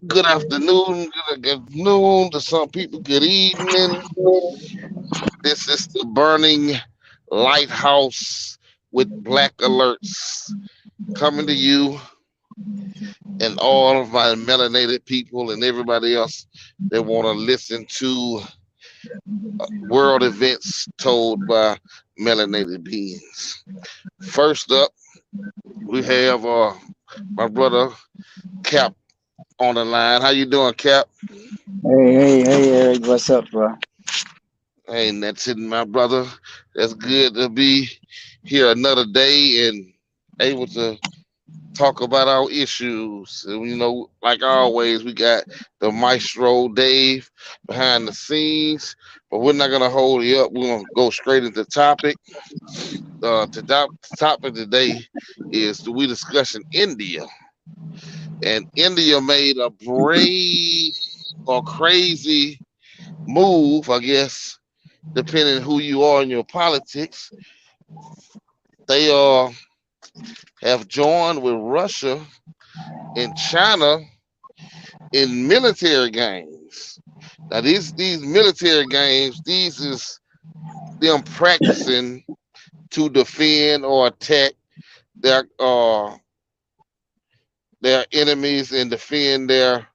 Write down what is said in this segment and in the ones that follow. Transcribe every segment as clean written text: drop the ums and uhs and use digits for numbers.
Good afternoon, good afternoon to some people. Good evening. This is the burning lighthouse with black alerts coming to you and all of my melanated people and everybody else that want to listen to world events told by melanated beings. First up, we have my brother Cap on the line. How you doing, Cap? Hey, Eric, what's up, bro? Ain't that sitting, my brother? That's good to be here another day and able to talk about our issues. And, like always, we got the maestro Dave behind the scenes, but we're not gonna hold you up. We're gonna go straight into the topic. Topic today is we discussing India, and India made a brave or crazy move, I guess, depending who you are in your politics. They have joined with Russia and China in military games. Now these military games, these is them practicing to defend or attack their uh their enemies and defend their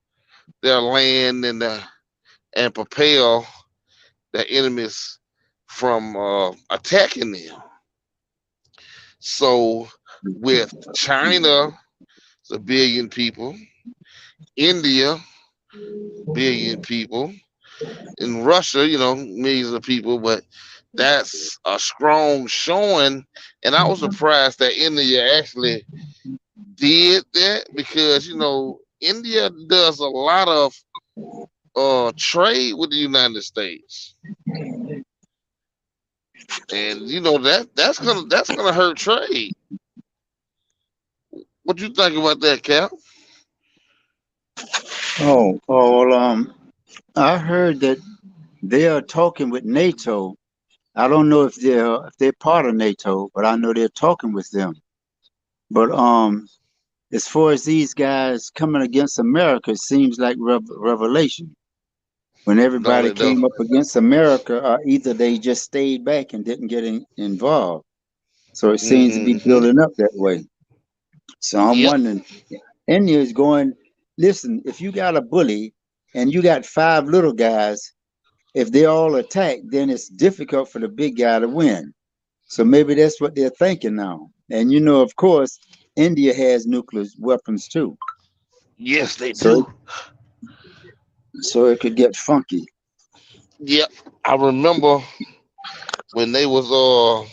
land and propel their enemies from attacking them. So with China, it's a billion people, India, billion people, in Russia, millions of people, but that's a strong showing. And I was surprised that India actually did that because, India does a lot of trade with the United States. And that's gonna hurt trade. What you think about that, Cap? Well, I heard that they are talking with NATO. I don't know if they're part of NATO, but I know they're talking with them. But as far as these guys coming against America, it seems like revelation. When No, everybody they don't. came up against America, either they just stayed back and didn't get involved. So it seems to be Hmm. building up that way. So I'm Yep. wondering, India is going, listen, if you got a bully and you got five little guys, if they all attack, then it's difficult for the big guy to win. So maybe that's what they're thinking now. And of course, India has nuclear weapons too. Yes, they So do. it could get funky. Yep. I remember when they was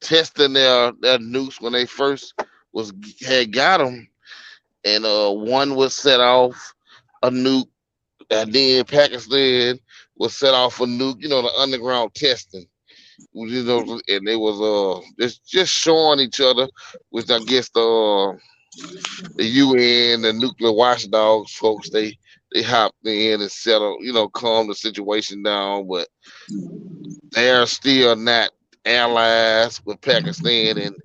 testing their nukes when they first was had got them, and one was set off a nuke, and then Pakistan was set off a nuke. The underground testing. And they was just showing each other, which I guess the UN, the nuclear watchdogs folks, they hopped in and settled, calmed the situation down, but they are still not allies with Pakistan and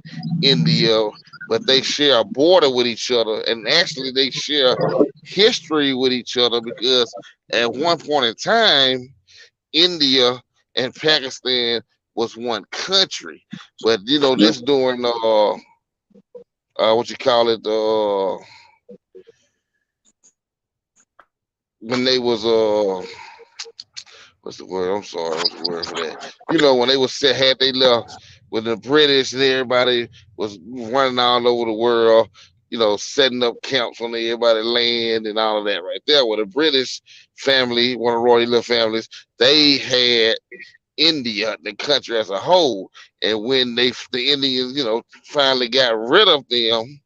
India, but they share a border with each other, and actually they share history with each other because at one point in time, India and Pakistan was one country, but Yeah. this during what you call it when they was what's the word? I'm sorry, what's the word for that? When they was set had they left when the British and everybody was running all over the world, setting up camps on everybody's land and all of that right there. Where the British family, one of the royal families, they had India, the country as a whole. And when the Indians, finally got rid of them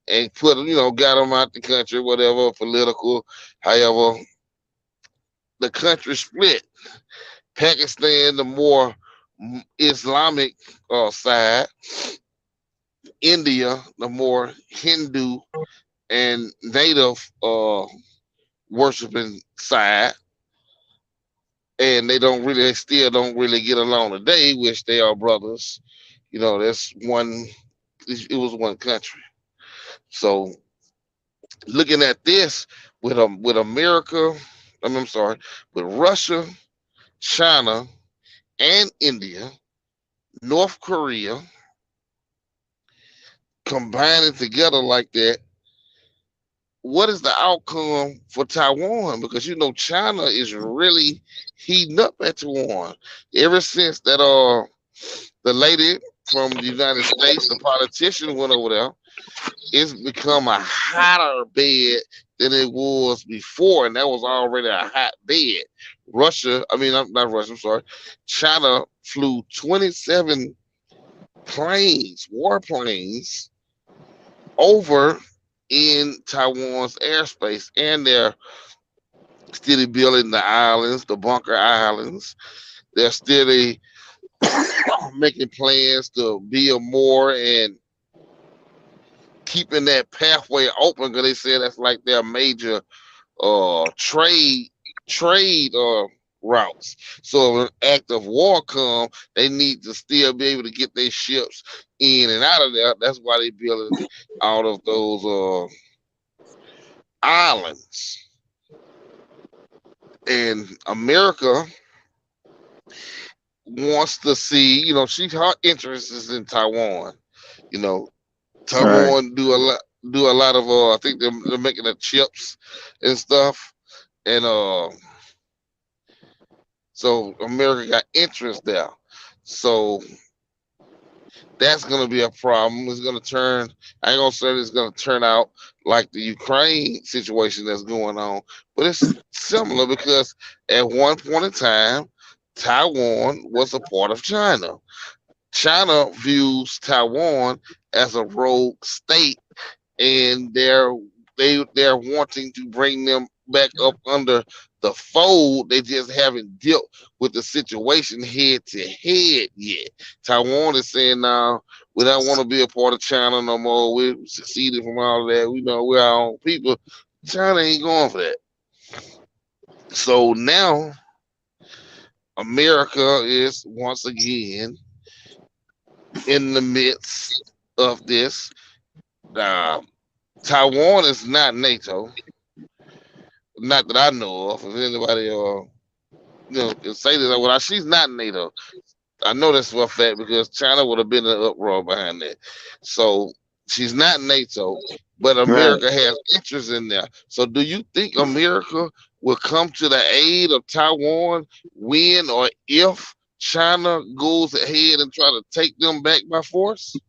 and got them out the country, whatever, political, however, the country split. Pakistan, the more Islamic side, India, the more Hindu and native worshiping side. And they still don't really get along today, which they are brothers. That's one, it was one country. So looking at this with America, I'm sorry, with Russia, China, and India, North Korea combining together like that, what is the outcome for Taiwan? Because China is really heating up at Taiwan ever since that the lady from the United States, the politician, went over there. It's become a hotter bed than it was before, and that was already a hot bed. Russia, I mean, not Russia, I'm sorry. China flew 27 planes, warplanes, over in Taiwan's airspace, and they're still building the islands, the bunker islands. They're still making plans to build more and keeping that pathway open because they said that's like their major trade routes. So if an act of war come, they need to still be able to get their ships in and out of there. That's why they building out of those islands. And America wants to see, her interest is in Taiwan. You know, Right. Taiwan do a lot of I think they're making the chips and stuff. And so America got interest there. So that's gonna be a problem. It's gonna turn. I ain't gonna say it's gonna turn out like the Ukraine situation that's going on, but it's similar because at one point in time, Taiwan was a part of China. China views Taiwan as a rogue state, and they're wanting to bring them back up under the fold. They just haven't dealt with the situation head to head yet. Taiwan is saying now we don't want to be a part of China no more. We seceded from all of that. We know we're our own people. China ain't going for that. So now America is once again in the midst of this. Uh, Taiwan is not NATO. Not that I know of. If anybody can say this, well, she's not NATO. I know that's for a fact because China would have been in an uproar behind that. So she's not NATO, but Right. America has interest in there. So do you think America will come to the aid of Taiwan when or if China goes ahead and try to take them back by force?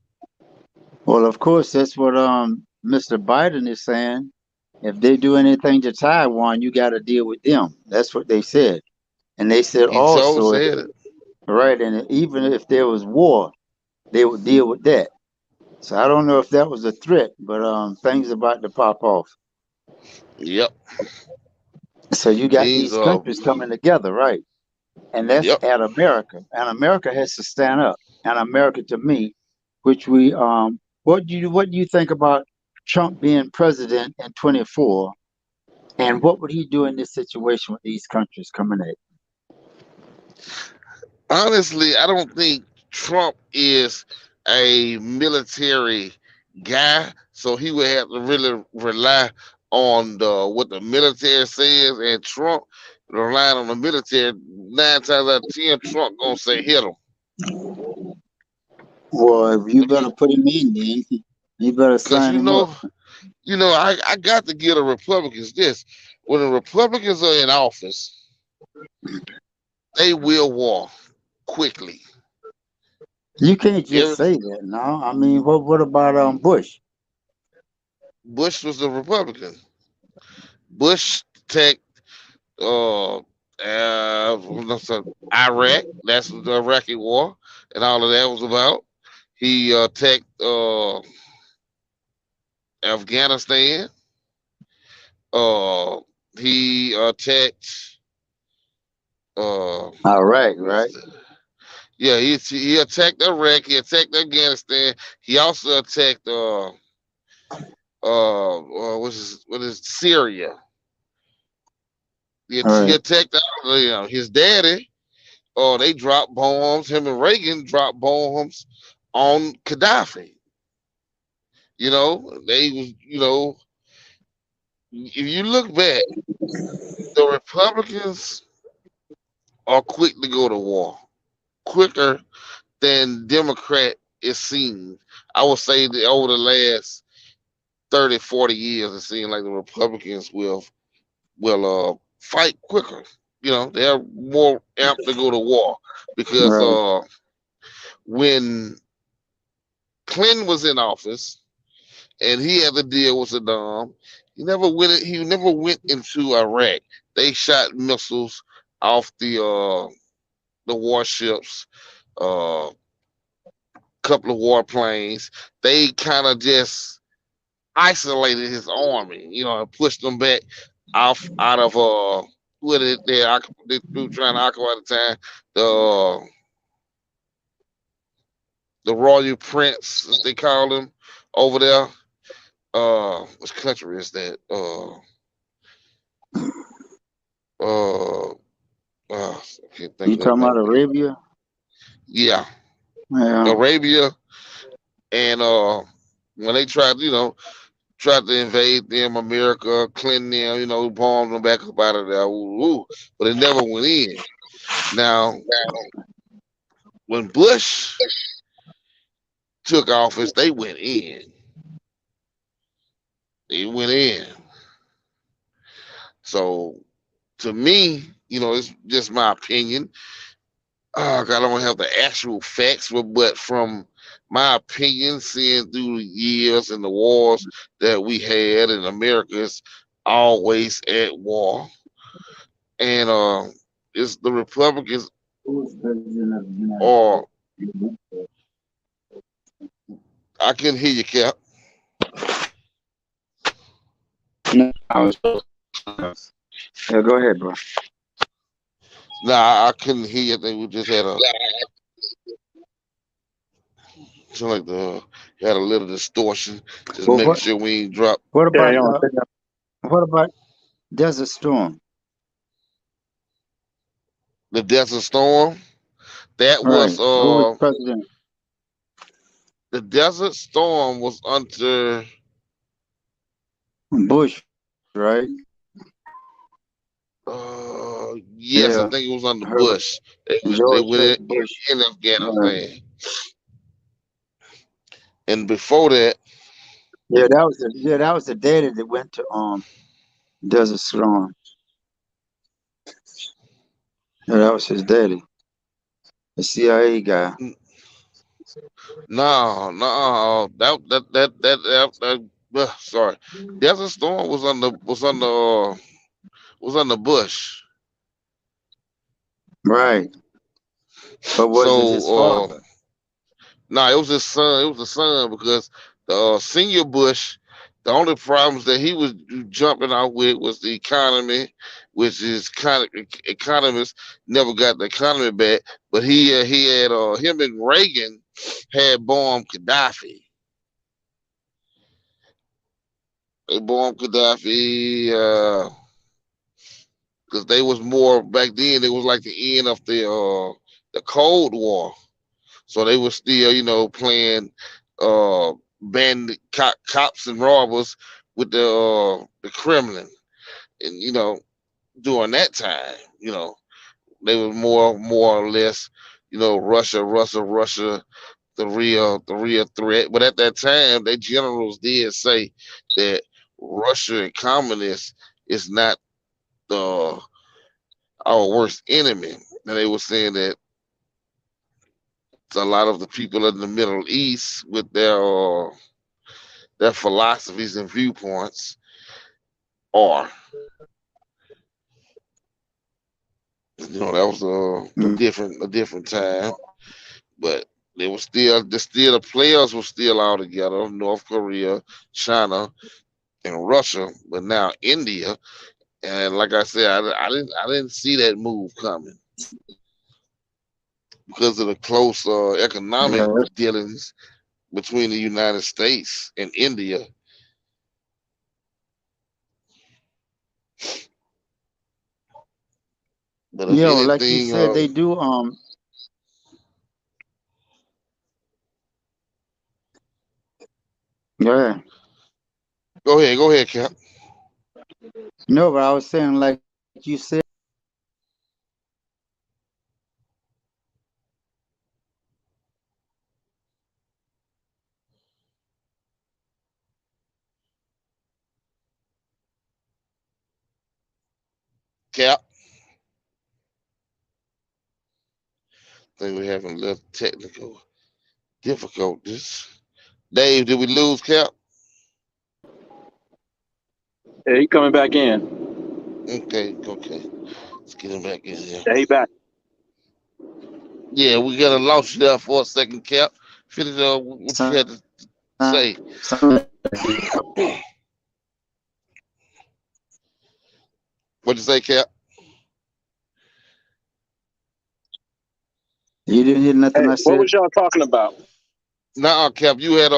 Well, of course, that's what Mr. Biden is saying. If they do anything to Taiwan, you got to deal with them. That's what they said. And they said He told also, said it. right, and even if there was war, they would deal with that. So I don't know if that was a threat, but things about to pop off. Yep. So you got Things these are. countries coming together, right? And that's Yep. at America. And America has to stand up. And America, to me, which we what do you think about Trump being president in 24? And what would he do in this situation with these countries coming at? Honestly, I don't think Trump is a military guy, so he would have to really rely on what the military says. And Trump relying on the military 9 times out of 10, Trump gonna say hit him Well, you better put him in then. You better because sign him up. I got to give the Republicans this: when the Republicans are in office, they will war quickly. You can't just Every say that, no. I mean, what about Bush? Bush was a Republican. Bush tech what's up, Iraq. That's what the Iraqi war and all of that was about. He attacked Afghanistan. Uh, he attacked All right, what's right. the, yeah, he attacked Iraq. He attacked Afghanistan. He also attacked what is Syria. All He right. attacked his daddy. They dropped bombs. Him and Reagan dropped bombs on Gaddafi. They was if you look back, the Republicans are quick to go to war, quicker than Democrat is seen. I would say that over the last 30, 40 years, it seems like the Republicans will fight quicker. You know, they're more apt to go to war because Right. when Clinton was in office and he had to deal with Saddam, he never went into Iraq. They shot missiles off the warships, a couple of warplanes. They kind of just isolated his army, you know, and pushed them back off out of what they were trying to occupy at the time, the the Royal Prince, as they call him over there. Which country is that? Uh, I can't think You of that talking about name. Arabia? Yeah, Yeah. Arabia, and when they tried to invade them, America, Clinton, them, bombed them back up out of there. Ooh, ooh, but it never went in. Now, when Bush took office, they went in. They went in. So to me, it's just my opinion. I don't have the actual facts, but from my opinion, seeing through the years and the wars that we had, and America is always at war, and it's the Republicans Who was president of the United are. States? I couldn't hear you, Cap. No, I was yeah, go ahead, bro. Nah, I couldn't hear you. I think we just had a sound like the had a little distortion. Just Well, making sure we ain't drop what Yeah, about you want to pick up? what about Desert Storm? the Desert Storm. That was Right. Who was president? the Desert Storm was under. Bush, right? Yes, I Yeah. think it was under Herbert Bush. They George went H. Bush. in Right. Afghanistan, and before that, That was the daddy that went to Desert Storm. Yeah, that was his daddy, the CIA guy. no, no, sorry, Desert Storm was under Bush. Right. But was it his So father? no, it was his son. It was the son because the senior Bush, the only problems that he was jumping out with was the economy, which is kind of economists never got the economy back. But he had him and Reagan had bombed Gaddafi. They bombed Gaddafi because they was more back then. It was like the end of the Cold War. So they were still, playing bandit cops and robbers with the Kremlin, and during that time, they were more or less, Russia, the real threat. But at that time, their generals did say that Russia and communists is not the our worst enemy, and they were saying that a lot of the people in the Middle East with their philosophies and viewpoints are. That was a different time, but the players were still all together. North Korea, China, and Russia, but now India. And like I said, I didn't see that move coming because of the close economic Yeah. dealings between the United States and India. But if Yeah, like you anything, said, they do. Yeah. go ahead, Cap. No, but I was saying, like you said, Cap, think we're having a little technical difficulties. Dave, did we lose Cap? Yeah, he coming back in. Okay, okay. Let's get him back in here. Yeah, he back. Yeah, we gotta lost you there for a second, Cap. Finish what you had to say. some What'd you say, Cap? you didn't hear nothing Hey, I what said. was y'all talking about? Nah, Cap, you had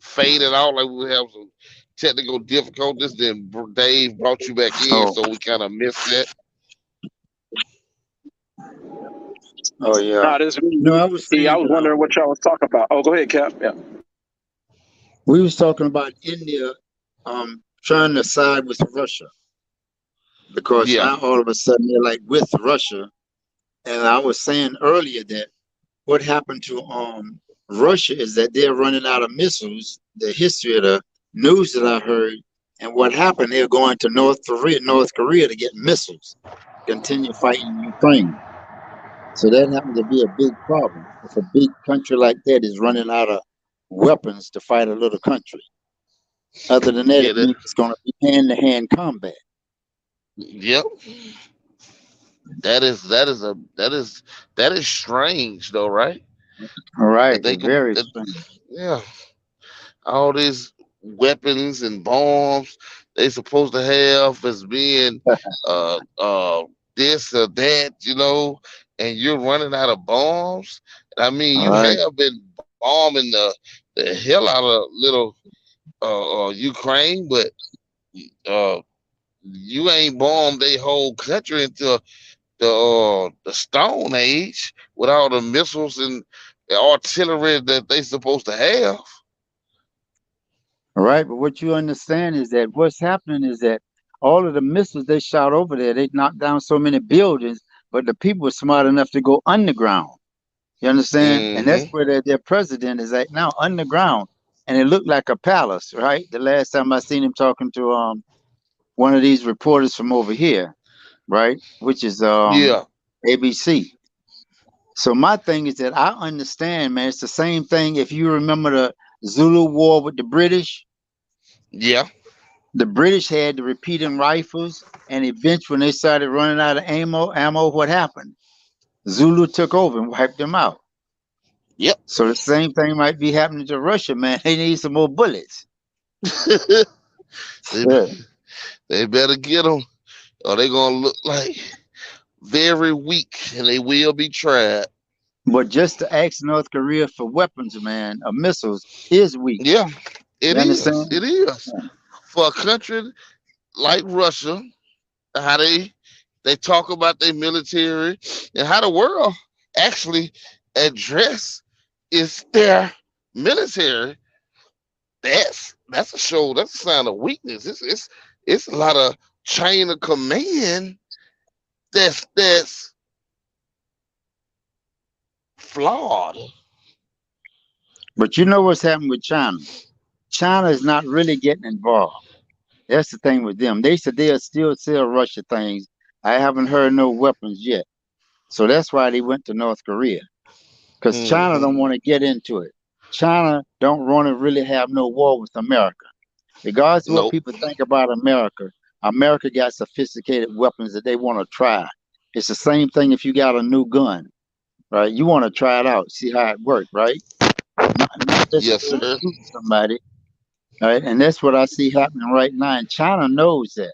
faded out like we have some technical difficulties. Then Dave brought you back in, Oh, so we kind of missed that. oh yeah. Nah, this No, me. I was E, I saying was wondering what y'all was talking about. Oh, go ahead, Cap. Yeah. we was talking about India trying to side with Russia because Yeah, now all of a sudden they're like with Russia. And I was saying earlier that what happened to Russia is that they're running out of missiles. The history of the news that I heard, and what happened, they're going to North Korea to get missiles, continue fighting Ukraine. So that happened to be a big problem. If a big country like that is running out of weapons to fight a little country, other than that, yeah, it means it's going to be hand to hand combat. yep. That is strange though, right? All That right, they could, very that, strange. yeah, all these weapons and bombs they supposed to have as being uh uh this or that, and you're running out of bombs. I mean, All you right, have been bombing the hell out of little Ukraine, but uh you ain't bombed a whole country into the Stone Age with all the missiles and the artillery that they supposed to have. all right. But what you understand is that what's happening is that all of the missiles they shot over there, they knocked down so many buildings, but the people were smart enough to go underground. You understand? And that's Hmm. where their president is at now, underground. And it looked like a palace, right? The last time I seen him talking to one of these reporters from over here, right? Which is Yeah, ABC. So my thing is that I understand, man. It's the same thing. If you remember the Zulu War with the British, yeah, the British had the repeating rifles, and eventually, when they started running out of ammo, what happened? Zulu took over and wiped them out. yep. So the same thing might be happening to Russia, man. They need some more bullets. they Yeah. they better get them, or they gonna look like very weak, and they will be tried. But just to ask North Korea for weapons, man, or missiles, is weak. Yeah, it You is. understand? It is for a country like Russia. How they talk about their military and how the world actually address is their military. That's a show. That's a sign of weakness. It's a lot of chain of command that's flawed. But you know what's happening with China? China is not really getting involved. That's the thing with them. They said they'll still sell Russia things. I haven't heard no weapons yet. So that's why they went to North Korea. Because China Hmm. don't want to get into it. China don't want to really have no war with America. Regardless of what Nope. people think about America, America got sophisticated weapons that they want to try. It's the same thing if you got a new gun, right? You want to try it out, see how it works, right? Not just Yes, to sir. shoot somebody, right? And that's what I see happening right now. And China knows that.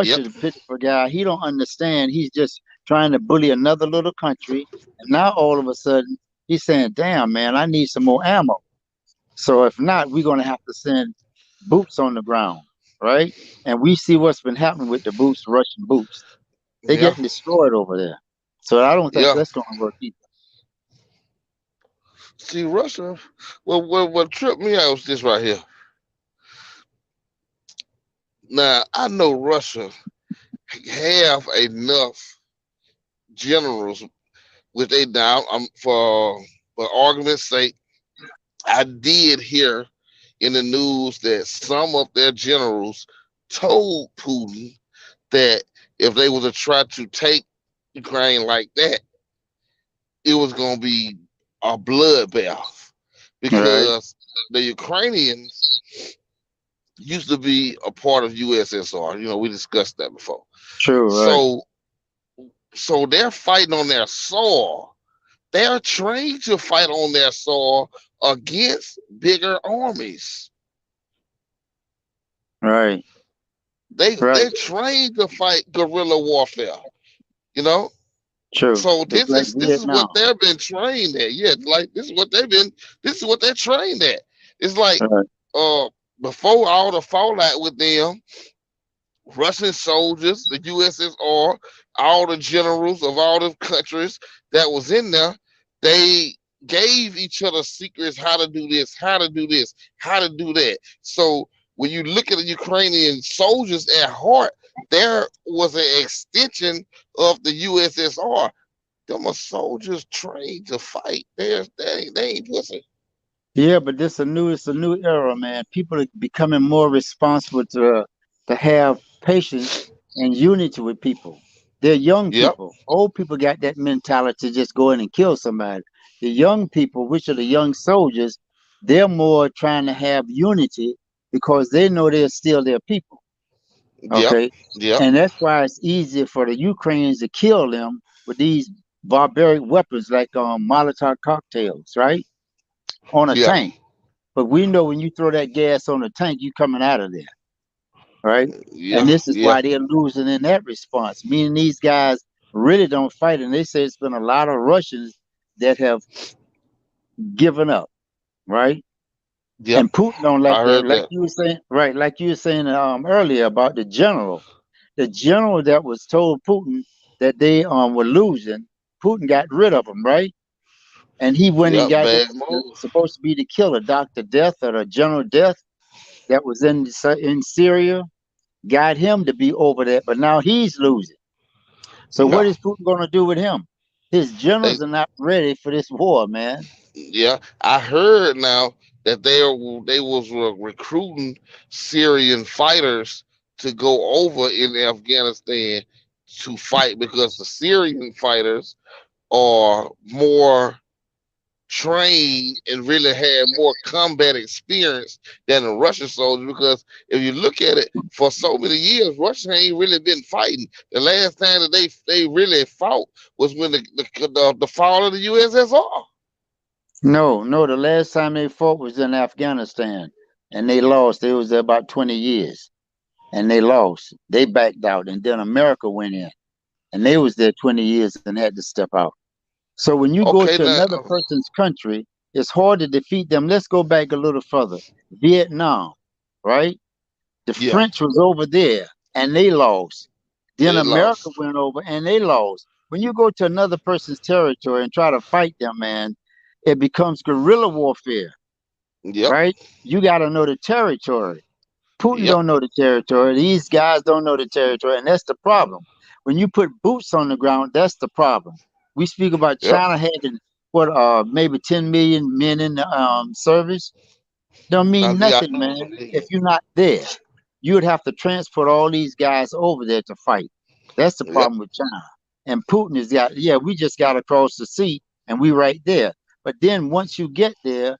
Yep. Russia, the pitiful guy, he don't understand. He's just trying to bully another little country. And now all of a sudden, he's saying, damn, man, I need some more ammo. So if not, we're going to have to send boots on the ground, right? And we see what's been happening with the boots, Russian boots. They're Yeah. getting destroyed over there. So I don't think Yeah. that's going to work either. See, Russia. Well, what tripped me out was this right here. Now I know Russia have enough generals with they now. For argument's sake, I did hear in the news that some of their generals told Putin that if they were to try to take Ukraine like that, it was going to be a bloodbath Right. because the Ukrainians used to be a part of USSR. We discussed that before. True. Right. So, so they're fighting on their soil. They're trained to fight on their soil against bigger armies. Right. Right. They're trained to fight guerrilla warfare. You know, True. so It's this like is this is what Vietnam. they've been trained at. Yeah, like this is what they've been. This is what they're trained at. It's like Right. uh before all the fallout with them, Russian soldiers, the USSR, all the generals of all the countries that was in there, they gave each other secrets how to do this, how to do this, how to do that. So when you look at the Ukrainian soldiers at heart, there was an extension of the USSR. Them are soldiers trained to fight. They ain't pussy. Yeah, but it's a new era, man. People are becoming more responsible to have patience and unity with people. They're young Yep, people. Old people got that mentality to just go in and kill somebody. The young people, which are the young soldiers, they're more trying to have unity because they know they're still their people. yep, Okay. yep, And that's why it's easier for the Ukrainians to kill them with these barbaric weapons like Molotov cocktails, right? On a yep, tank. But we know when you throw that gas on the tank, you coming out of there, right? And yeah, this is yeah, why they're losing in that response. Meaning these guys really don't fight, and they say it's been a lot of Russians that have given up, right? yep. And Putin don't I like that, heard like that. you were saying, right? Like you were saying earlier about the general that was told Putin that they were losing. Putin got rid of him, right? And he went and Yep, got bad this move. supposed to be the killer, Doctor Death or the General Death that was in Syria, got him to be over there, but now he's losing. So what Yeah, is Putin going to do with him? His they generals are not ready for this war, man. yeah. I heard now that they was recruiting Syrian fighters to go over in Afghanistan to fight because the Syrian fighters are more trained and really had more combat experience than the Russian soldiers. Because if you look at it, for so many years, Russia ain't really been fighting. The last time that they really fought was when the fall of the USSR. No, no, the last time they fought was in Afghanistan and they lost. They was there about 20 years and they lost. They backed out and then America went in and they was there 20 years and had to step out. So when you go Okay, to now, another person's country, it's hard to defeat them. Let's go back a little further. Vietnam, right? The yeah, French was over there and they lost. Then they America lost. went over and they lost. When you go to another person's territory and try to fight them, man, it becomes guerrilla warfare, Yep, right? You got to know the territory. Putin yep, don't know the territory. These guys don't know the territory, and that's the problem. When you put boots on the ground, that's the problem. We speak about yep. China having what, maybe 10 million men in the service. Don't mean Yeah, I nothing, know what man, you if mean. you're not there. You would have to transport all these guys over there to fight. That's the Yep, problem with China. And Putin is got, yeah, we just got across the sea and we right there. But then once you get there,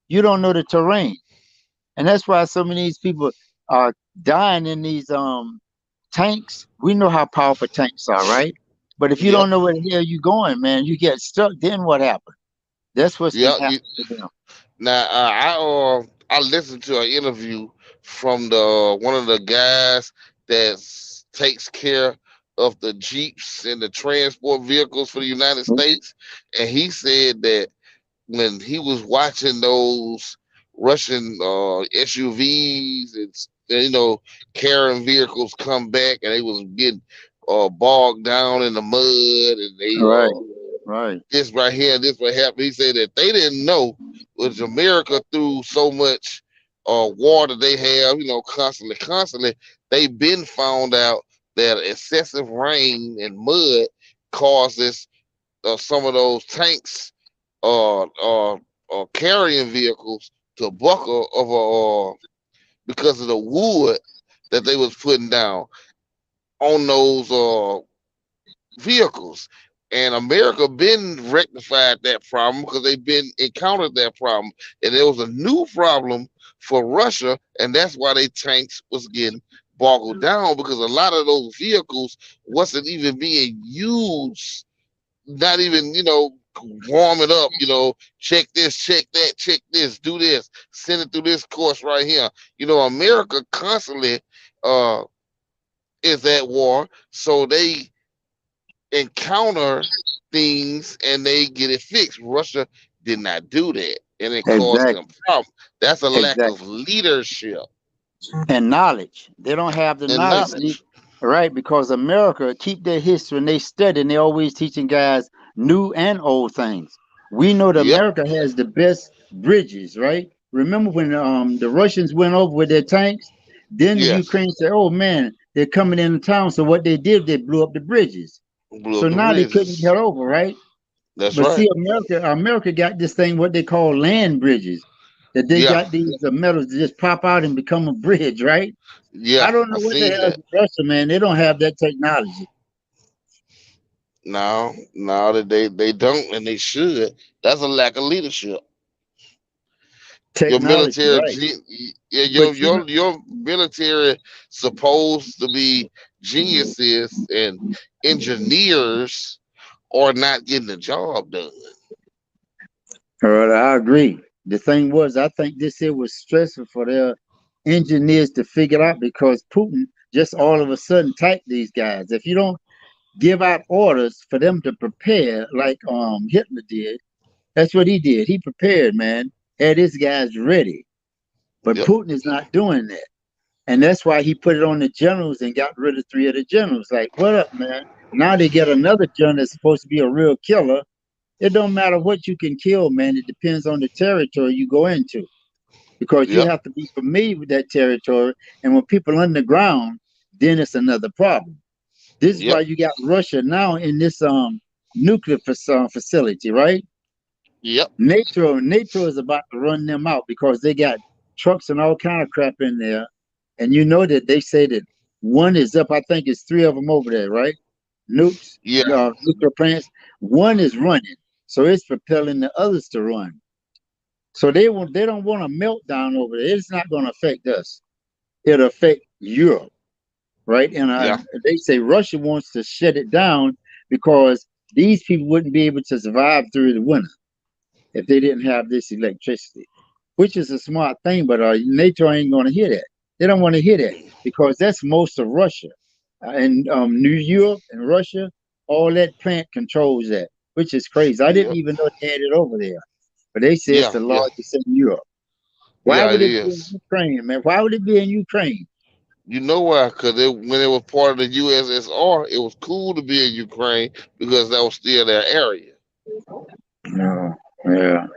you don't know the terrain. And that's why so many of these people are dying in these tanks. We know how powerful tanks are, right? But if you yep, don't know where the hell you going, man, you get stuck. Then what happens? That's what's been yep. happening to them. Now, I listened to an interview from the one of the guys that takes care of the jeeps and the transport vehicles for the United States, and he said that when he was watching those Russian SUVs and carrying vehicles come back, and they was getting bogged down in the mud, and they Right, right. this right here, this what happened. He said that they didn't know was America through so much water they have, constantly. they've been found out that excessive rain and mud causes some of those tanks or carrying vehicles to buckle over because of the wood that they was putting down on those vehicles. And America been rectified that problem because they've been encountered that problem. And there was a new problem for Russia, and that's why they tanks was getting boggled down because a lot of those vehicles wasn't even being used, not even, warm it up, check this, check that, check this, do this, send it through this course right here. America constantly uh is at war, so they encounter things and they get it fixed. Russia did not do that, and it caused them Exactly. problems. That's a lack of Exactly. leadership And knowledge. They don't have the and knowledge, knowledge. right? Because America keep their history and they study and they always teaching guys new and old things. We know that Yep. America has the best bridges, right? Remember when the Russians went over with their tanks? Then the Yes. Ukraine said, "Oh man, they're coming into town." So what they did, they blew up the bridges. Blew So up the now they couldn't bridges. get over, right? That's But right. see, America got this thing what they call land bridges. That they Yeah. got these metals that just pop out and become a bridge, right? I Yeah. don't I know what the seen hell is that. with Russia, man. They don't have that technology. No, no, that they don't, and they should. That's a lack of leadership. Your Technology, military, right? yeah, But you know, your military supposed to be geniuses and engineers are not getting the job done. I agree. The thing was, I think this here was stressful for their engineers to figure out because Putin just all of a sudden typed these guys. If you don't give out orders for them to prepare, like Hitler did, that's what he did. He prepared, man, had his guys ready. But Yep. Putin is not doing that. And that's why he put it on the generals and got rid of three of the generals. Like, what up, man? Now they get another general that's supposed to be a real killer. It don't matter what you can kill, man. It depends on the territory you go into because you Yep. have to be familiar with that territory. And when people underground, then it's another problem. This is why Yep. you got Russia now in this nuclear facility, right? Yep. NATO is about to run them out because they got trucks and all kind of crap in there. And you know that they say that one is up. I think it's three of them over there, right? Nukes, Yeah. nuclear plants. One is running, so it's propelling the others to run. So they don't want a meltdown over there. It's not going to affect us. It'll affect Europe, right? And Yeah. they say Russia wants to shut it down because these people wouldn't be able to survive through the winter if they didn't have this electricity, which is a smart thing. But NATO ain't going to hear that. They don't want to hear that because that's most of Russia and New Europe and Russia. All that plant controls that, which is crazy. I didn't Yep. even know they had it over there, but they say it's Yeah. the Yeah. largest in Europe. Why Yeah. It would it be in is. Ukraine, man? Why would it be in Ukraine? You know why? Because when it was part of the USSR, it was cool to be in Ukraine because that was still their area. No, yeah,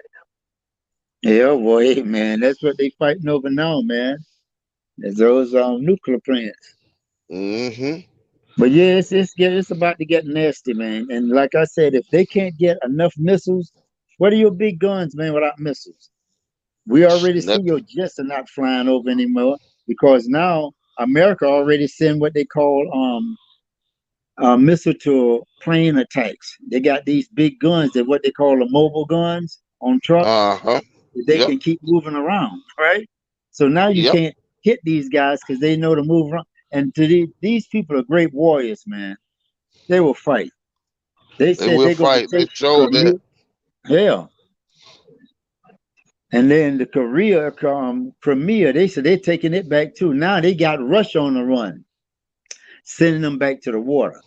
yeah, boy, man. That's what they fighting over now, man. Is those nuclear plants. Hmm. But yeah, it's about to get nasty, man. And like I said, if they can't get enough missiles, what are your big guns, man, without missiles? We already see your Nothing. jets are not flying over anymore because now America already send what they call missile to plane attacks. They got these big guns that what they call the mobile guns on trucks Uh huh. that they Yep. can keep moving around, right? So now you Yep. can't hit these guys because they know to move around. And these people are great warriors, man. They will fight. They They said will they're going to fight. They take showed that. Korea. Hell, and then the Korea Crimea, they said they're taking it back too. Now they got Russia on the run, sending them back to the water.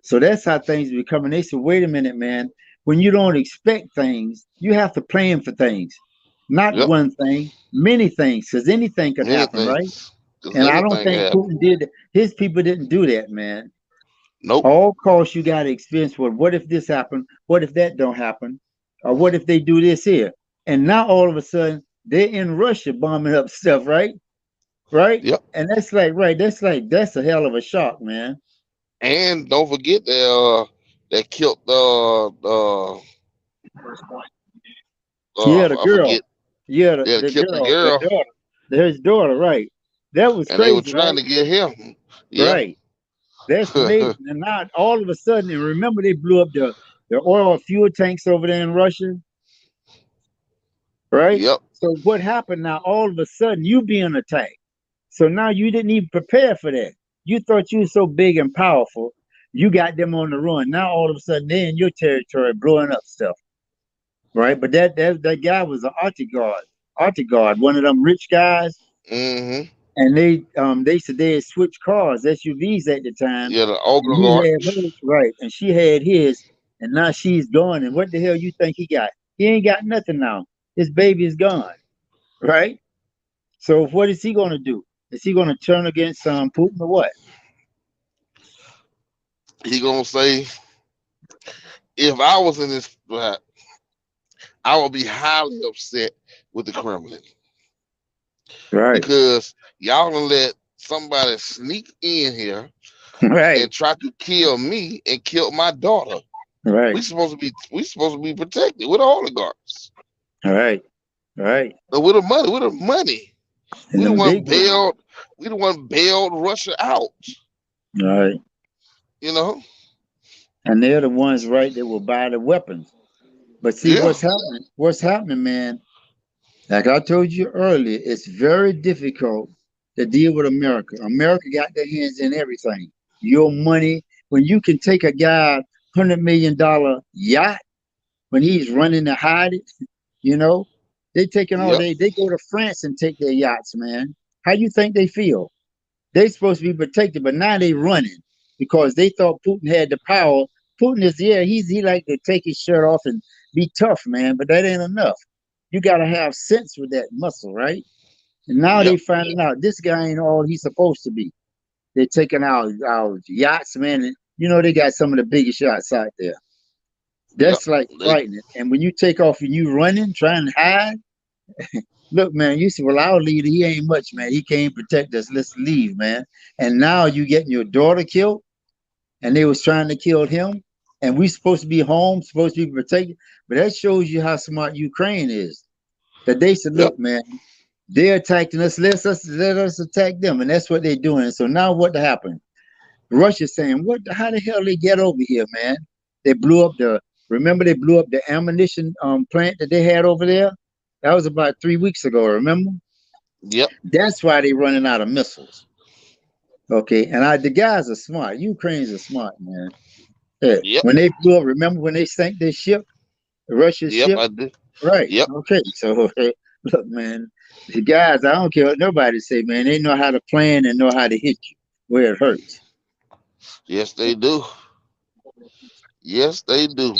So that's how things are becoming. They said, wait a minute, man. When you don't expect things, you have to plan for things. Not Yep. one thing, many things, because anything could Many happen, right? things. Because And I don't anything can think happen. Putin did. His people didn't do that, man. Nope. All costs you got to experience. Well, what if this happen? What if that don't happen? Or what if they do this here? And now all of a sudden they're in Russia bombing up stuff, right? right? Yep. And that's like right. That's a hell of a shock, man. And don't forget they killed Yeah, the I girl. forget. Yeah, They the killed the girl, the girl, daughter, his daughter, right? That was and they were crazy, trying right? to get him. Yeah. Right. That's amazing. And now all of a sudden, and remember they blew up the oil fuel tanks over there in Russia, right? Yep. So what happened now? All of a sudden, you being attacked. So now you didn't even prepare for that. You thought you were so big and powerful. You got them on the run. Now all of a sudden they're in your territory blowing up stuff, right? But that guy was an Artie guard, one of them rich guys, Hmm. and they said they had switched cars, SUVs at the time, Yeah, the and he Ogre. had hers right, and she had his, and now she's gone. And what the hell you think he got? He ain't got nothing now. His baby is gone, right? So what is he gonna do? Is he gonna turn against Putin or what? He gonna say, if I was in this spot, I would be highly upset with the Kremlin Right, because y'all gonna let somebody sneak in here right, and try to kill me and kill my daughter. right, We supposed to be protected. We're the oligarchs. right, right. With the money. With the money. And We the them one big ones. bailed. We the one bailed Russia out. Right. You know. And they're the ones, right, that will buy the weapons. But see Yeah. what's happening? What's happening, man? Like I told you earlier, it's very difficult to deal with America. America got their hands in everything. Your money, when you can take a guy $100 million yacht when he's running to hide it, you know, they taking all Yep. they go to France and take their yachts, man. How you think they feel? They supposed to be protected, but now they running because they thought Putin had the power. Putin is he like to take his shirt off and be tough, man, but that ain't enough. You gotta have sense with that muscle, right? And now they Yep. finding out this guy ain't all he's supposed to be. They're taking our yachts, man, and you know they got some of the biggest yachts out there. Yep. That's like They. frightening. And when you take off and you running, trying to hide, look, man, you see, well, our leader, he ain't much, man. He can't protect us. Let's leave, man. And now you getting your daughter killed, and they was trying to kill him, and we supposed to be home, supposed to be protected. But that shows you how smart Ukraine is. That they said, Yep. look, man, they're attacking us. Let us attack them, and that's what they're doing. So now what happened? Russia's saying, what? How the hell they get over here, man? They blew up the. Remember they blew up the ammunition plant that they had over there. That was about 3 weeks ago. Remember? Yep. That's why they're running out of missiles. Okay, and the guys are smart. Ukrainians are smart, man. Yeah. Yep. When they blew up, remember when they sank their ship, Russia's Yep. ship? I do. Right. Yep. Okay. So look, man, the guys, I don't care what nobody say, man. They know how to plan and know how to hit you where it hurts. Yes, they do. Yes, they do.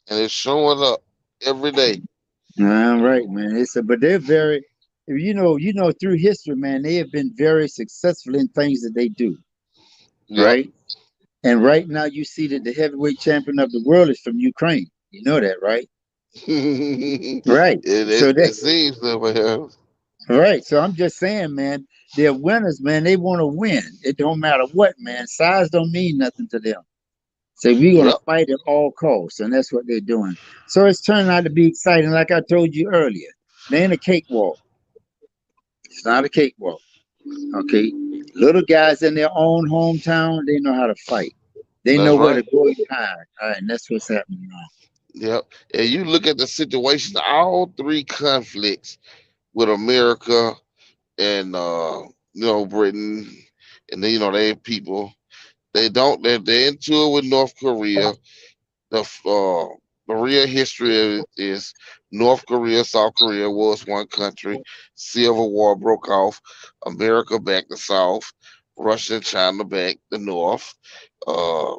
And it's showing up every day. All right, man. But they're very, through history, man, they have been very successful in things that they do. Yep. Right. And right now, you see that the heavyweight champion of the world is from Ukraine. You know that, right? it, Right. So it seems that way. right. So I'm just saying, man, they're winners, man. They want to win. It don't matter what, man. Size don't mean nothing to them. So we're gonna Yep. fight at all costs, and that's what they're doing. So it's turning out to be exciting, like I told you earlier. They ain't a cakewalk. It's not a cakewalk. Okay. Little guys in their own hometown, they know how to fight. They That's know where to right. go and hide. All right, and that's what's happening now. Yep. And you look at the situation, all three conflicts with America and Britain and then they people they're into it with North Korea. The real history of it is North Korea, South Korea was one country. Civil War broke off. America backed the South. Russia and China backed the North. Uh,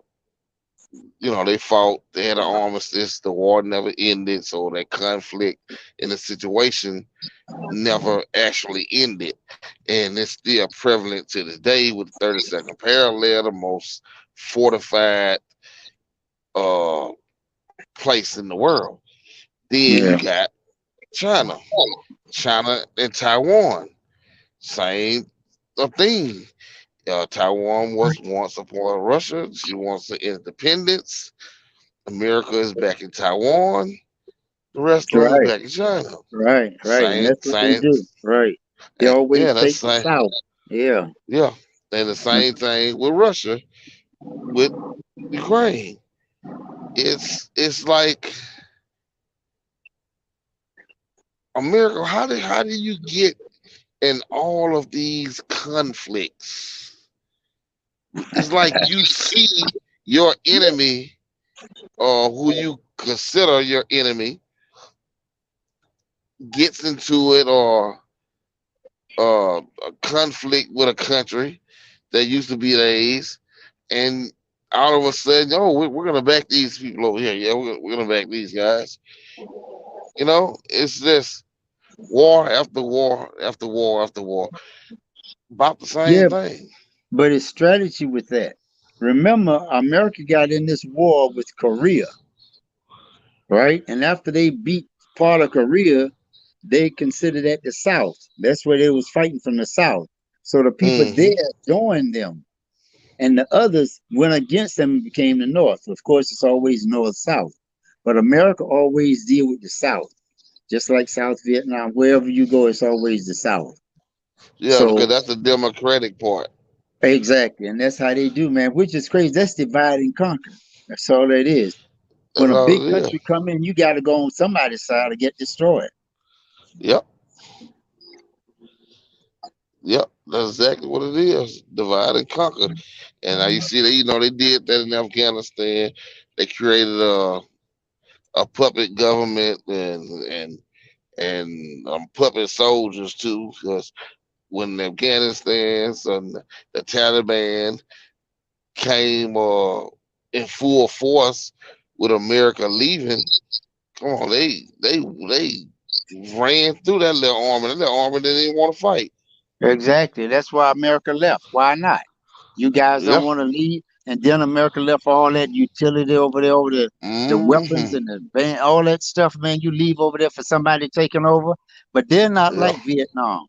they fought. They had an armistice. The war never ended, so that conflict in the situation never actually ended, and it's still prevalent to this day with the 32nd parallel, the most fortified uh, place in the world. Then you Yeah. got China, China and Taiwan, same. a thing. Taiwan was once a part of Russia. She wants the independence. America is back in Taiwan. The rest of us Right, back in China. right. And Same, that's what they same. do. Right. They always Yeah, that's take the same. South. Yeah. Yeah, and the same thing with Russia, with Ukraine. It's like America. How do you get in all of these conflicts? It's like you see your enemy, or who you consider your enemy, gets into it, or a conflict with a country that used to be theirs, and all of a sudden, oh, we're gonna back these people over here. Yeah, we're gonna back these guys. It's just war after war after war after war about the same Yeah, thing. but it's strategy with that. Remember, America got in this war with Korea, right? And after they beat part of Korea, they considered that the South. That's where they was fighting from the South. So the people there Hmm. joined them, and the others went against them and became the North. Of course, it's always North South, but America always deal with the South, just like South Vietnam. Wherever you go, it's always the South. Yeah, because So that's the democratic part. exactly, and that's how they do, man. Which is crazy. That's divide and conquer. That's all that is. When That's a all big it is. country come in, you got to go on somebody's side to get destroyed. Yep, yep. That's exactly what it is. Divide and conquer. And now you see that they did that in Afghanistan. They created a puppet government, and puppet soldiers too. Because when Afghanistan and the Taliban came in full force with America leaving, come on, they ran through that little army. That little army didn't even want to fight. Exactly. That's why America left. Why not? You guys don't Yeah. want to leave, and then America left all that utility over there, over the weapons Hmm. and the band, all that stuff, man. You leave over there for somebody taking over, but they're not Yeah. like Vietnam.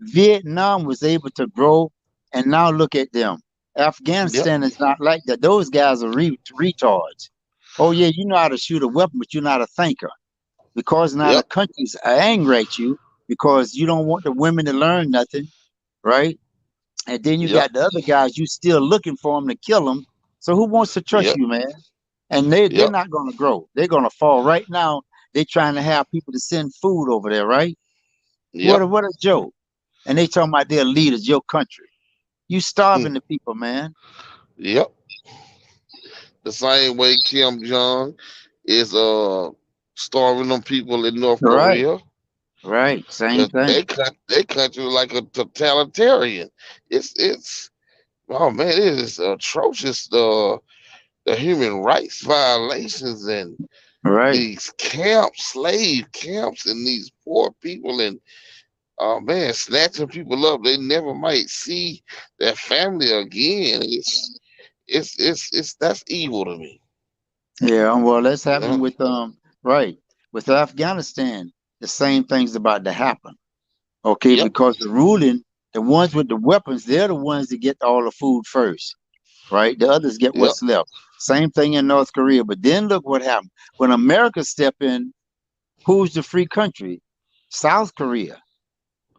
Vietnam was able to grow, and now look at them. Yep. Afghanistan is not like that. Those guys are retards. Oh yeah, you know how to shoot a weapon, but you're not a thinker. Because now the Yep. countries are angry at you because you don't want the women to learn nothing, right? And then you Yep. got the other guys, you still looking for them to kill them. So who wants to trust Yep. you, man? And they're Yep. not going to grow. They're going to fall. Right now, they're trying to have people to send food over there, right? What Yep. a joke. And they talking about their leaders, your country. You Hmm. starving the people, man. Yep. The same way Kim Jong is starving them people in North Right, Korea. right. Same Cause thing. they country like a totalitarian. It's oh man, it is atrocious. The human rights violations and Right, these camps, slave camps, and these poor people, and oh man, snatching people up. They never might see their family again. It's that's evil to me. yeah, well, that's You happening know? with right, with Afghanistan. The same thing's about to happen. Okay, Yep. because the ruling, the ones with the weapons, they're the ones that get all the food first, right? The others get Yep. what's left. Same thing in North Korea. But then look what happened. When America step in, who's the free country? South Korea,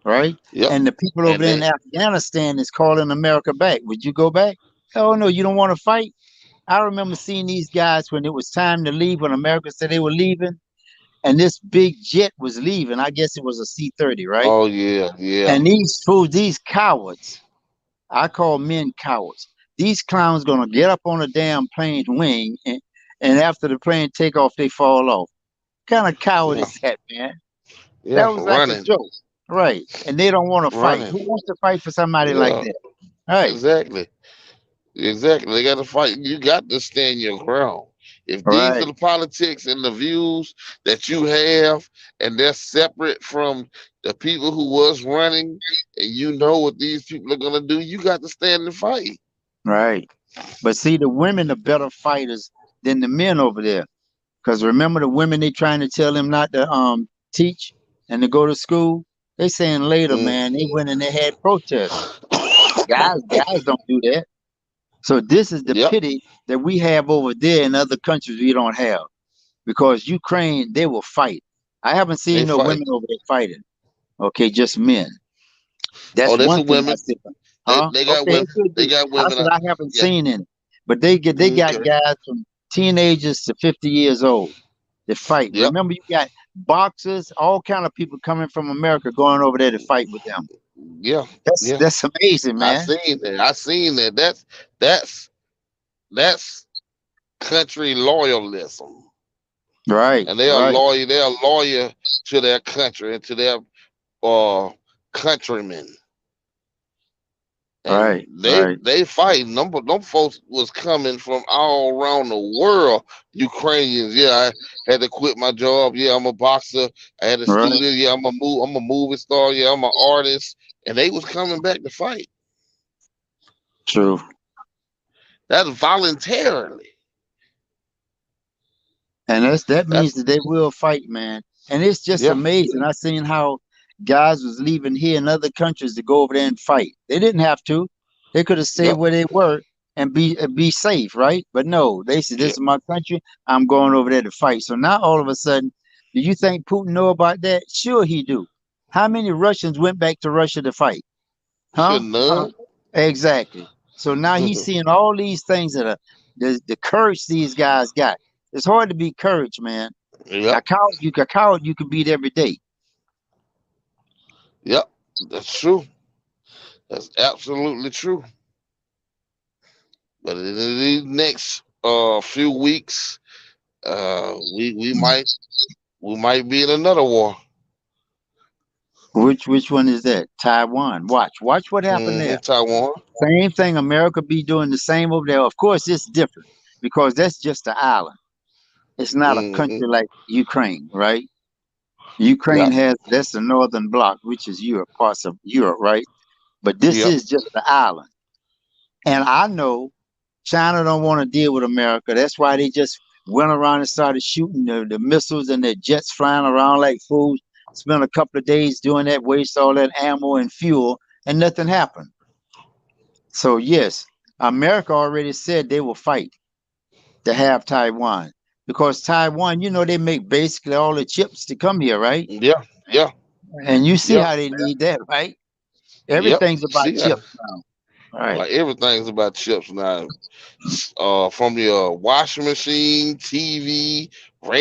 right? Yep. And the people over And there in they Afghanistan is calling America back. Would you go back? Hell no, you don't want to fight. I remember seeing these guys when it was time to leave, when America said they were leaving, and this big jet was leaving. I guess it was a C-30, right? oh yeah, yeah. And these fools, these cowards, I call men cowards. These clowns gonna get up on a damn plane's wing, and after the plane take off, they fall off. What kind of coward Yeah. is that, man? That Yeah. was like a Running. joke, right? And they don't want to fight. Who Running. wants to fight for somebody like Yeah. that? Right, Exactly. Exactly. They got to fight. You got to stand your ground. If these are right, the politics and the views that you have, and they're separate from the people who was running, and you know what these people are gonna do, you got to stand and fight. right. But see, the women are better fighters than the men over there. Because remember the women they trying to tell them not to teach and to go to school? They saying later, Mm. man, they went and they had protests. Guys don't do that. So this is the Yep. pity that we have over there in other countries we don't have. Because Ukraine, they will fight. I haven't They seen no fight. women over there fighting. Okay, just men. Oh, That's that's one the thing I women. said. Huh? They got Okay, women. it could They be. got I women. said I haven't Yeah. seen any, but they got Okay. guys from teenagers to 50 years old that fight. Yep. Remember, you got boxers, all kind of people coming from America going over there to fight with them. Yeah. Yeah. That's amazing, I man. seen that. I seen that. That's that's country loyalism, Right, and they are right, loyal. They are loyal to their country and to their uh countrymen, and right, they right, they fight. Them folks was coming from all around the world. Ukrainians. Yeah, I had to quit my job. Yeah, I'm a boxer. I had a right. studio. Yeah, I'm a movie star. Yeah, I'm an artist, and they was coming back to fight. True. That's voluntarily. And that That's means that they will fight, man. And it's just yeah, amazing. I seen how guys was leaving here in other countries to go over there and fight. They didn't have to. They could have stayed yep, where they were and be safe, right? But no, they said, "This yeah. is my country. I'm going over there to fight." So now all of a sudden, do you think Putin know about that? Sure, he do. How many Russians went back to Russia to fight? Huh? Huh? None. Exactly. So now he's seeing all these things that are the courage these guys got. It's hard to be courage, man. Yep, A coward you can beat every day. yep. That's true. That's absolutely true. But in these next few weeks, we might be in another war. Which one is that? Taiwan. Watch what happened there. Taiwan. Same thing. America be doing the same over there. Of course, it's different because that's just an island. It's not a Hmm. country like Ukraine, right? Ukraine Yep, has that's the northern bloc, which is Europe, parts of Europe, right? But this yep, is just the island. And I know China don't want to deal with America. That's why they just went around and started shooting the missiles and their jets flying around like fools. Spent a couple of days doing that, waste all that ammo and fuel, and nothing happened. So yes, America already said they will fight to have Taiwan because Taiwan, they make basically all the chips to come here, right? yeah, yeah, And you see yeah, how they need that, right? yep. Everything's about See, chips now, right? like everything's about chips now. From your washing machine, TV,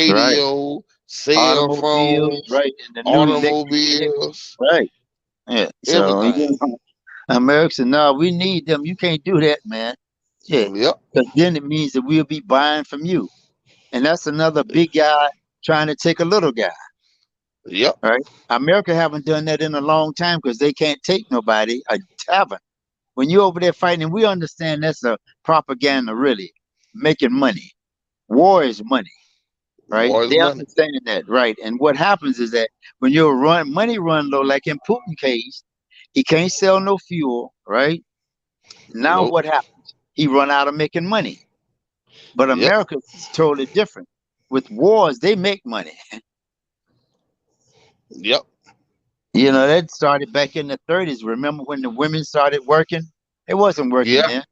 Right. radio, cell Automobiles, phones, right? And the new electric vehicles, automobiles, right? Yeah. So everything. America said, no, we need them. You can't do that, man. Yeah. Yep, Because then it means that we'll be buying from you. And that's another big guy trying to take a little guy, yep, right? America haven't done that in a long time because they can't take nobody. I haven't. When you're over there fighting, we understand that's a propaganda, really, making money. War is money, right? more is They money. understand that, right? And what happens is that when your money run low, like in Putin's case, he can't sell no fuel, right? Now Nope. what happens? He run out of making money. But Yep, America is totally different. With wars, they make money. yep, That started back in the 30s. Remember when the women started working? It wasn't working yeah. then.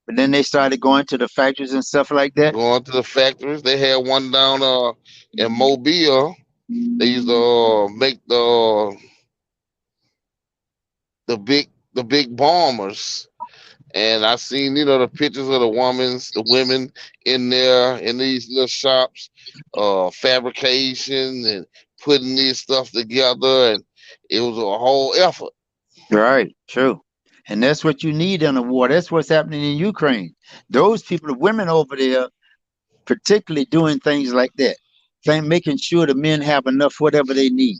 But then they started going to the factories and stuff like that. Going to the factories. They had one down in Mobile. They used to make the big bombers. And I seen, the pictures of the women in there in these little shops, fabrication and putting this stuff together, and it was a whole effort. Right, true. And that's what you need in a war. That's what's happening in Ukraine. Those people, the women over there, particularly doing things like that, making sure the men have enough whatever they need,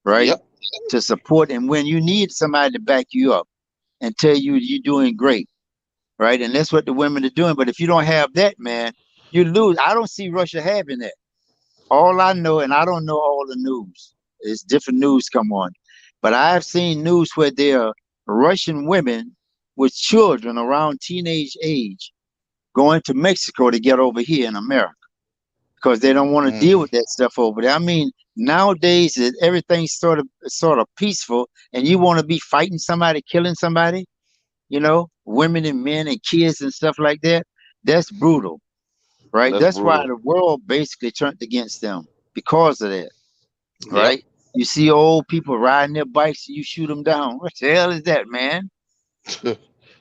right, Yep, to support. And when you need somebody to back you up and tell you you're doing great, right, and that's what the women are doing. But if you don't have that, man, you lose. I don't see Russia having that. All I know, and I don't know all the news. It's different news come on, but I've seen news where there are Russian women with children around teenage age going to Mexico to get over here in America because they don't want to deal hmm, with that stuff over there. I mean, nowadays everything's sort of peaceful, and you want to be fighting somebody, killing somebody. women and men and kids and stuff like that. That's brutal, right? That's That's why brutal. the world basically turned against them because of that, Yep. right? You see old people riding their bikes and you shoot them down. What the hell is that, man?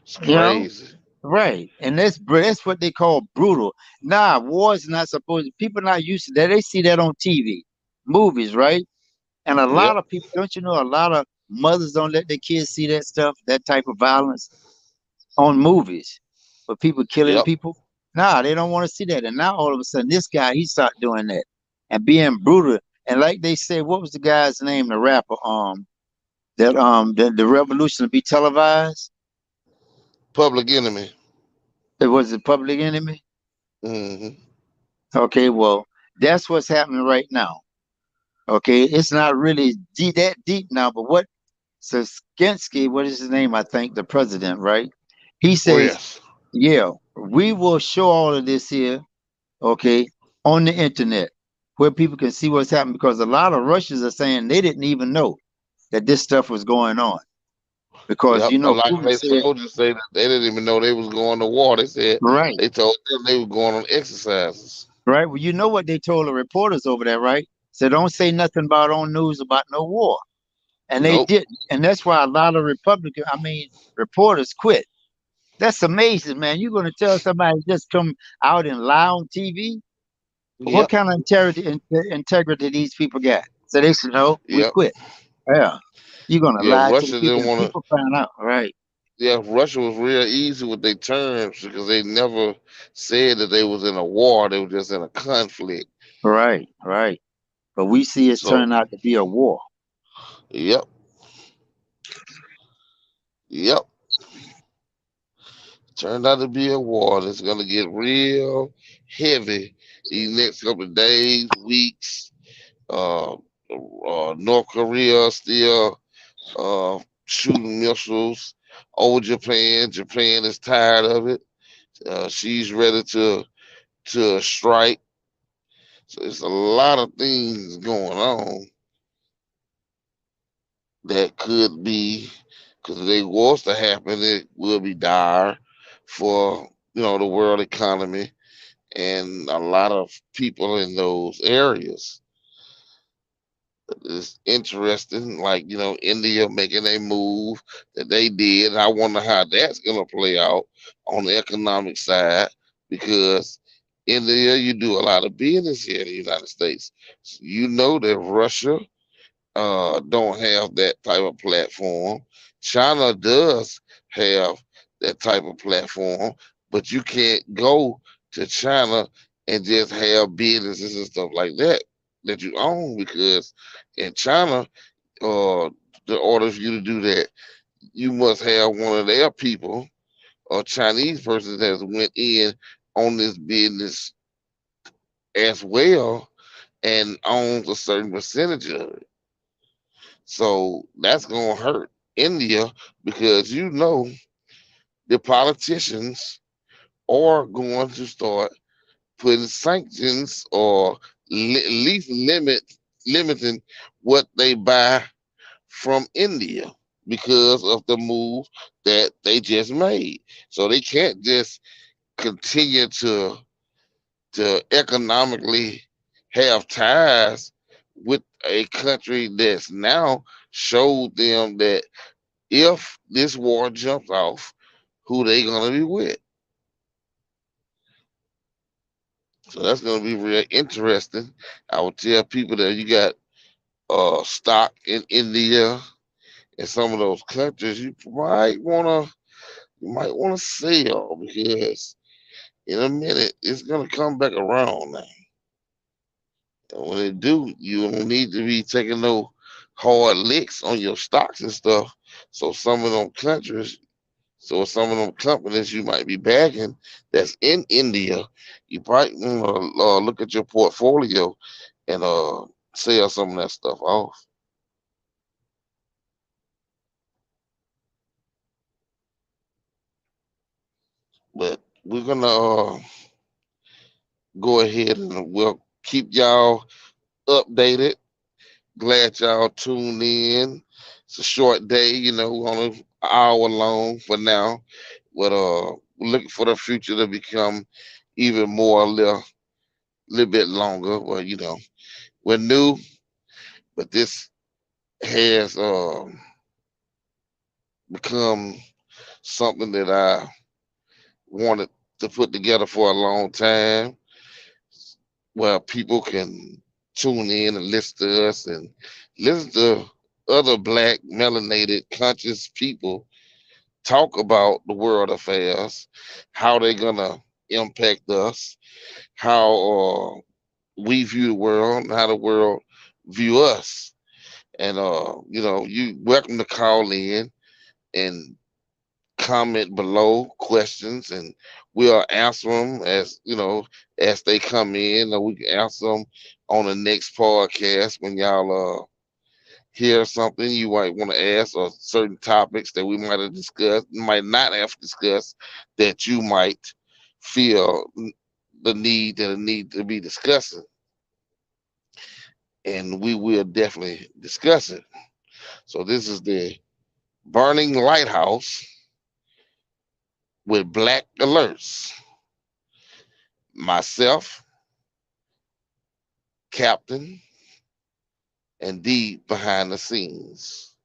It's You know, crazy. right? And that's what they call brutal. Nah, war's not supposed. People not used to that. They see that on TV, movies, right? And a Yep. lot of people, don't you know, a lot of mothers don't let their kids see that stuff, that type of violence on movies, with people killing Yep. people. Nah, they don't want to see that. And now all of a sudden, this guy he started doing that and being brutal. And like they say, what was the guy's name? The rapper, that the revolution to be televised. Public enemy. It was the Public Enemy. Hmm. Okay, well, that's what's happening right now. Okay, it's not really that deep now, but what Skinsky, what is his name? I think the president, right? He Oh says, yes. yeah, we will show all of this here, okay, on the internet where people can see what's happening because a lot of Russians are saying they didn't even know that this stuff was going on because, Yep. A lot of Putin their said, soldiers say that they didn't even know they was going to war. They said right, they told them they were going on exercises. right. Well, you know what they told the reporters over there, right? So don't say nothing about on news about no war. And they Nope. didn't. And that's why a lot of reporters quit. That's amazing, man. You're going to tell somebody just come out and lie on TV? What Yep. kind of integrity these people got? So they said, no, we Yep. quit. Yeah. You're going to Yeah. lie to the Russia people didn't and want to. people find out. Right. Yeah, Russia was real easy with their terms because they never said that they was in a war. They were just in a conflict. Right. Right. But we see it's So, turning out to be a war. yep, yep. Turned out to be a war that's gonna get real heavy these next couple of days, weeks. Uh, North Korea still shooting missiles over Japan. Japan is tired of it. She's ready to strike. So it's a lot of things going on that could be, because if they was to happen, it will be dire for the world economy and a lot of people in those areas. It's interesting, like India making a move that they did. I wonder how that's gonna play out on the economic side because India, you do a lot of business here in the United States. You know that Russia don't have that type of platform. China does have that type of platform, but you can't go to China and just have businesses and stuff like that you own because in China, uh, in order for you to do that, you must have one of their people or Chinese person that has went in on this business as well and owns a certain percentage of it. So that's gonna hurt India because the politicians are going to start putting sanctions or at least limiting what they buy from India because of the move that they just made. So they can't just continue to economically have ties with a country that's now showed them that if this war jumps off, who they gonna be with. So that's gonna be real interesting. I would tell people that you got stock in India and some of those countries, you might wanna sell because in a minute it's gonna come back around now. And when it do, you don't need to be taking no hard licks on your stocks and stuff. So some of them countries So some of them companies you might be backing that's in India, you probably want to look at your portfolio and sell some of that stuff off. But we're gonna go ahead and we'll keep y'all updated. Glad y'all tuned in. It's a short day, on hour long for now. But looking for the future to become even more little bit longer. Well, we're new, but this has become something that I wanted to put together for a long time, where people can tune in and listen to us and listen to other black melanated conscious people talk about the world affairs, how they're gonna impact us, how we view the world, and how the world view us. And you welcome to call in and comment below questions, and we'll answer them as they come in, or we can answer them on the next podcast when y'all hear something you might want to ask, or certain topics that we might have discussed, might not have discussed, that you might feel the need to be discussing, and we will definitely discuss it. So this is the Burning Lighthouse with Black Alerts. Myself, Captain, and D behind the scenes.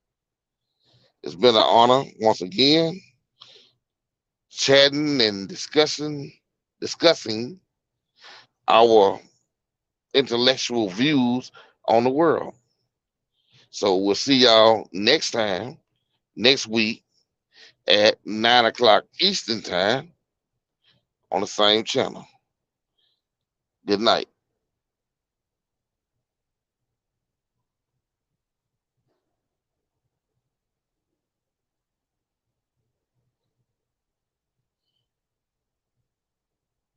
It's been an honor once again, chatting and discussing our intellectual views on the world. So we'll see y'all next time, next week at 9 o'clock Eastern time on the same channel. Good night.